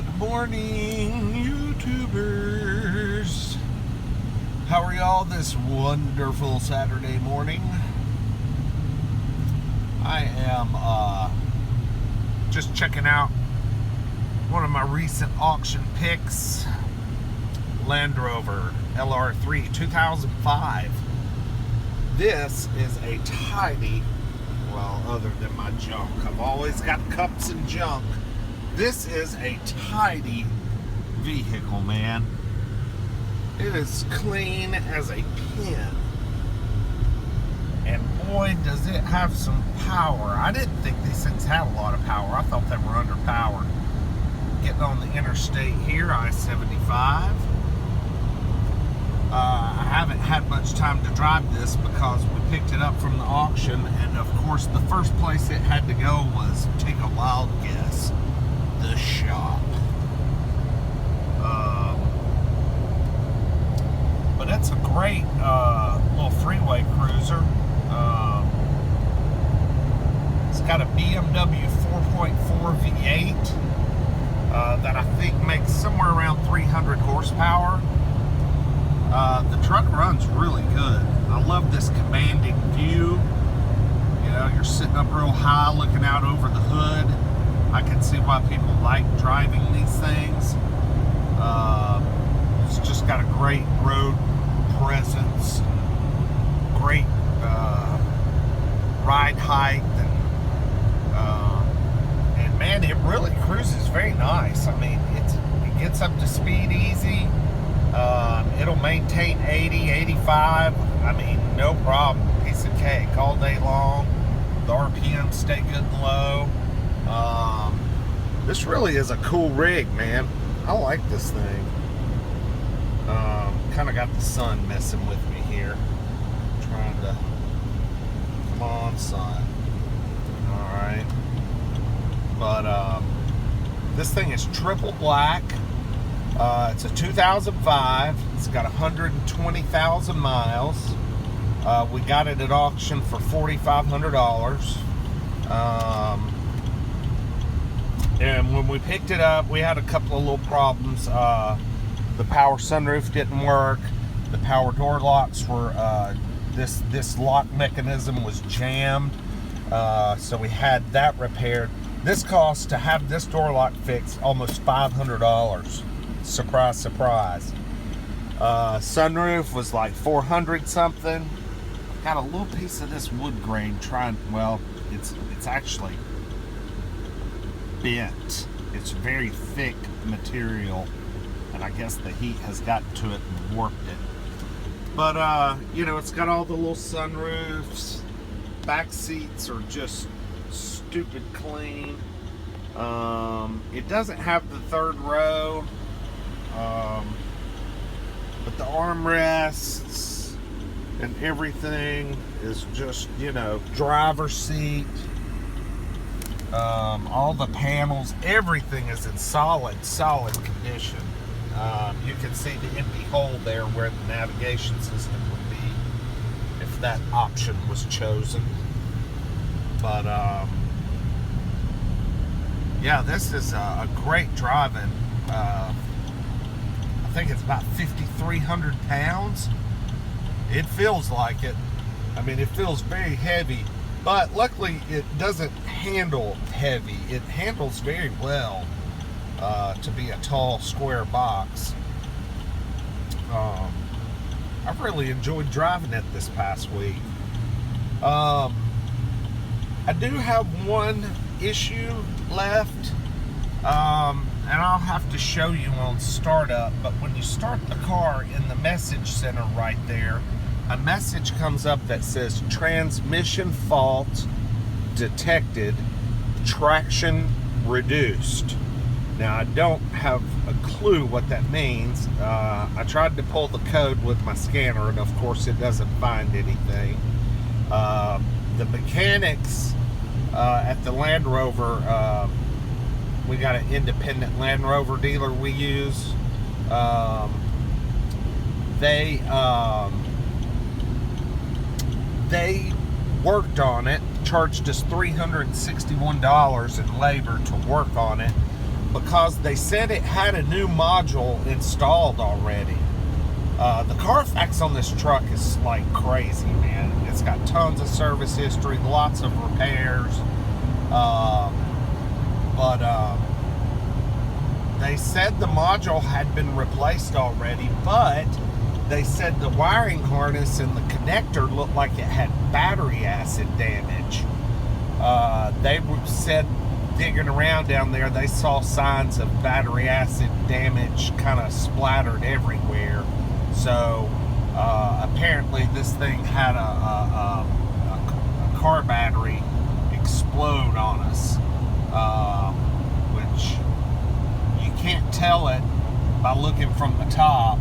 Good morning, YouTubers. How are y'all this wonderful Saturday morning? I am just checking out one of my recent auction picks, Land Rover lr3 2005. This is a tidy, well, other than my junk, I've always got cups and junk. This is a tidy vehicle, man. It is clean as a pin. And boy, does it have some power. I didn't think these things had a lot of power. I thought they were underpowered. Getting on the interstate here, I-75. I haven't had much time to drive this because we picked it up from the auction, and of course the first place it had to go was, take a wild guess, the shop. But it's a great little freeway cruiser. It's got a BMW 4.4 V8 that I think makes somewhere around 300 horsepower. The truck runs really good. I love this commanding view. You know, you're sitting up real high looking out over the hood. I can see why people like driving these things. It's just got a great road presence, great ride height, and man, it really cruises very nice. I mean, it gets up to speed easy. It'll maintain 80, 85. I mean, no problem. Piece of cake all day long. The RPMs stay good and low. This really is a cool rig, man. I like this thing. Kind of got the sun messing with me here. Trying to, come on, sun. All right. But this thing is triple black. It's a 2005. It's got 120,000 miles. We got it at auction for $4,500. And when we picked it up, we had a couple of little problems. The power sunroof didn't work. The power door locks were, this lock mechanism was jammed. So we had that repaired. This cost, to have this door lock fixed, almost $500. Surprise, surprise. Sunroof was like 400 something. Got a little piece of this wood grain well, it's actually bent. It's very thick material, and I guess the heat has gotten to it and warped it. But you know, it's got all the little sunroofs. Back seats are just stupid clean. It doesn't have the third row, but the armrests and everything is just, you know, driver's seat. All the panels, everything is in solid condition. You can see the empty hole there where the navigation system would be if that option was chosen. But yeah, this is a great driving. I think it's about 5,300 pounds. It feels like it. I mean, it feels very heavy, but luckily it doesn't handle heavy. It handles very well to be a tall square box. I've really enjoyed driving it this past week. I do have one issue left, and I'll have to show you on startup, but when you start the car, in the message center right there, a message comes up that says transmission fault detected, traction reduced. Now, I don't have a clue what that means. I tried to pull the code with my scanner, and of course it doesn't find anything. The mechanics at the Land Rover, we got an independent Land Rover dealer we use. They worked on it, charged us $361 in labor to work on it. because they said it had a new module installed already. The Carfax on this truck is like crazy, man. It's got tons of service history, lots of repairs. They said the module had been replaced already, but they said the wiring harness and the connector looked like it had battery acid damage. They said digging around down there, they saw signs of battery acid damage kind of splattered everywhere. So apparently this thing had a car battery explode on us, which you can't tell it by looking from the top,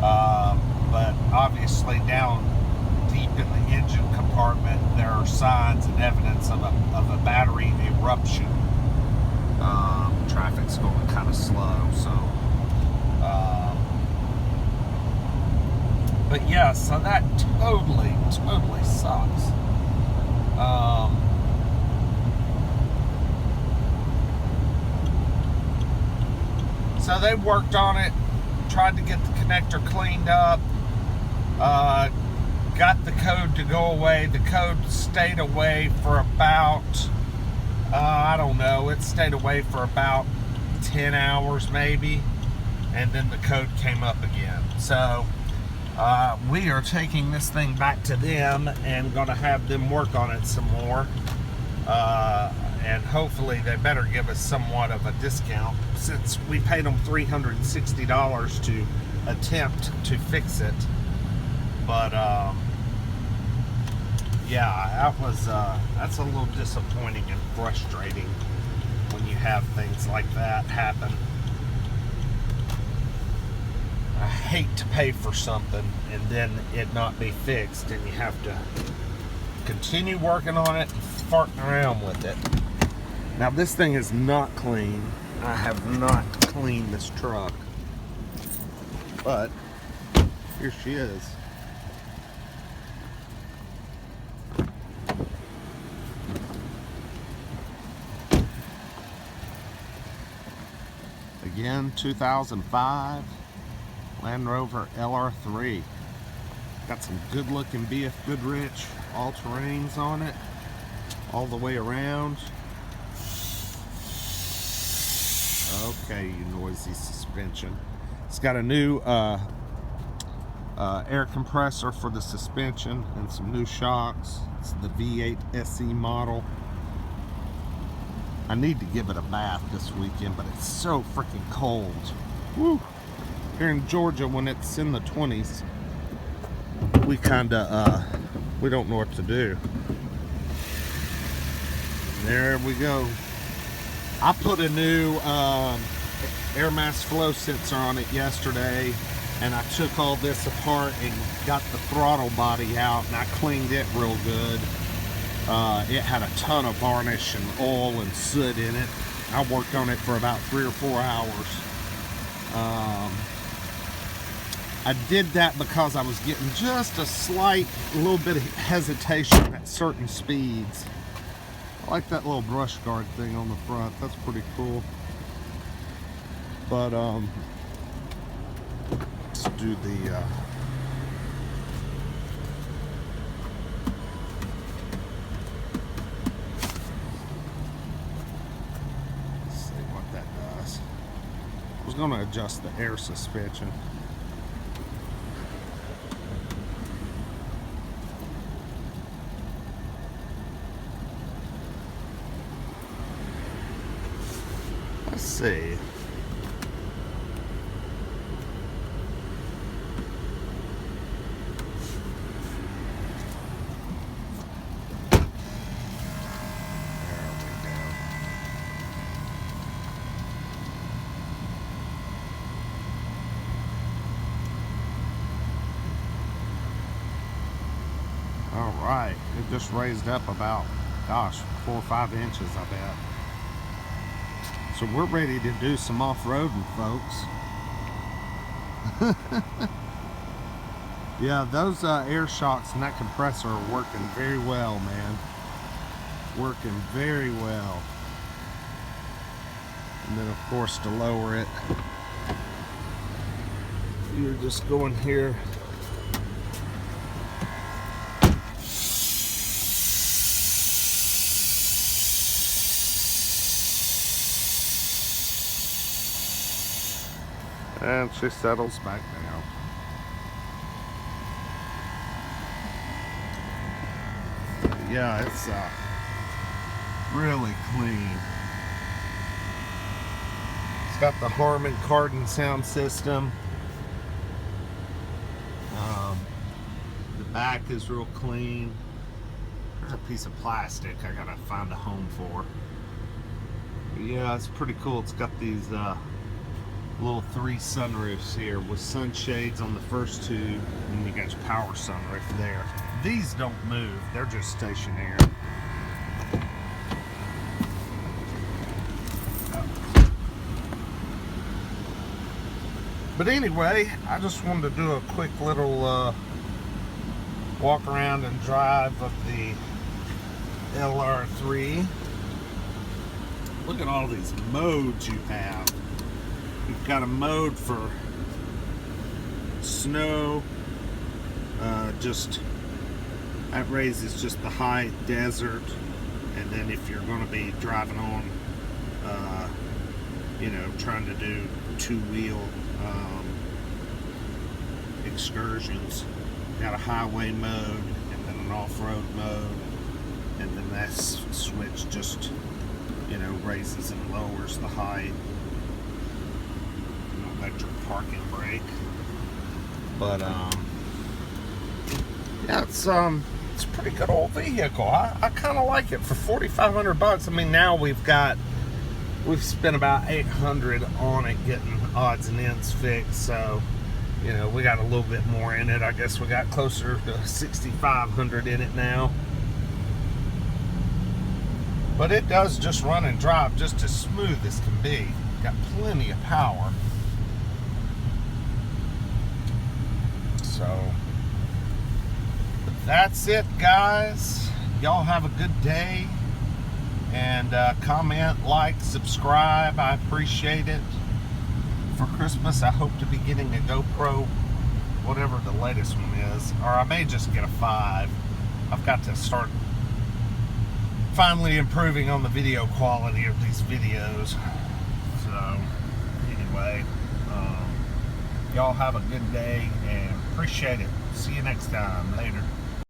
but obviously down deep in the engine compartment there are signs and evidence of a battery eruption. Traffic's going kind of slow, so but yeah, so that totally sucks. So they worked on it, tried to get the connector cleaned up, got the code to go away. The code stayed away for about, I don't know, it stayed away for about 10 hours maybe, and then the code came up again. So we are taking this thing back to them and going to have them work on it some more. And hopefully they better give us somewhat of a discount, since we paid them $360 to attempt to fix it. But yeah, that's a little disappointing and frustrating when you have things like that happen. I hate to pay for something and then it not be fixed, and you have to continue working on it and farting around with it. Now this thing is not clean. I have not cleaned this truck, but here she is. Again, 2005 Land Rover lr3. Got some good looking BF Goodrich all-terrains on it all the way around. Okay, you noisy suspension. It's got a new air compressor for the suspension and some new shocks. It's the V8 SE model. I need to give it a bath this weekend, but it's so freaking cold. Woo! Here in Georgia, when it's in the 20s, we kinda we don't know what to do. There we go. I put a new air mass flow sensor on it yesterday, and I took all this apart and got the throttle body out, and I cleaned it real good. It had a ton of varnish and oil and soot in it. I worked on it for about 3 or 4 hours. I did that because I was getting just a little bit of hesitation at certain speeds. I like that little brush guard thing on the front. That's pretty cool. But let's do the let's see what that does. I was going to adjust the air suspension. Let's see. All right, it just raised up about, gosh, 4 or 5 inches, I bet. So we're ready to do some off-roading, folks. Yeah, those air shocks and that compressor are working very well, man. Working very well. And then of course to lower it, you're just going here. And she settles back down. Yeah, it's really clean. It's got the Harman Kardon sound system. The back is real clean. There's a piece of plastic I gotta find a home for. But yeah, it's pretty cool. It's got these little 3 sunroofs here with sunshades on the first 2, and you got your power sunroof there. These don't move, they're just stationary. But anyway, I just wanted to do a quick little walk around and drive of the lr3. Look at all these modes you have. You've got a mode for snow, just that raises just the high desert, and then if you're going to be driving on, you know, trying to do 2-wheel excursions, you got a highway mode and then an off-road mode, and then that switch just, you know, raises and lowers the height. Electric parking brake. But yeah, it's a pretty good old vehicle. I kind of like it for $4,500. I mean, now we've spent about $800 on it getting odds and ends fixed, so you know, we got a little bit more in it. I guess we got closer to $6,500 in it now. But it does just run and drive just as smooth as can be. Got plenty of power. So that's it, guys. Y'all have a good day, and comment, like, subscribe. I appreciate it. For Christmas, I hope to be getting a GoPro, whatever the latest one is, or I may just get a 5. I've got to start finally improving on the video quality of these videos. So anyway, y'all have a good day and appreciate it. See you next time. Later.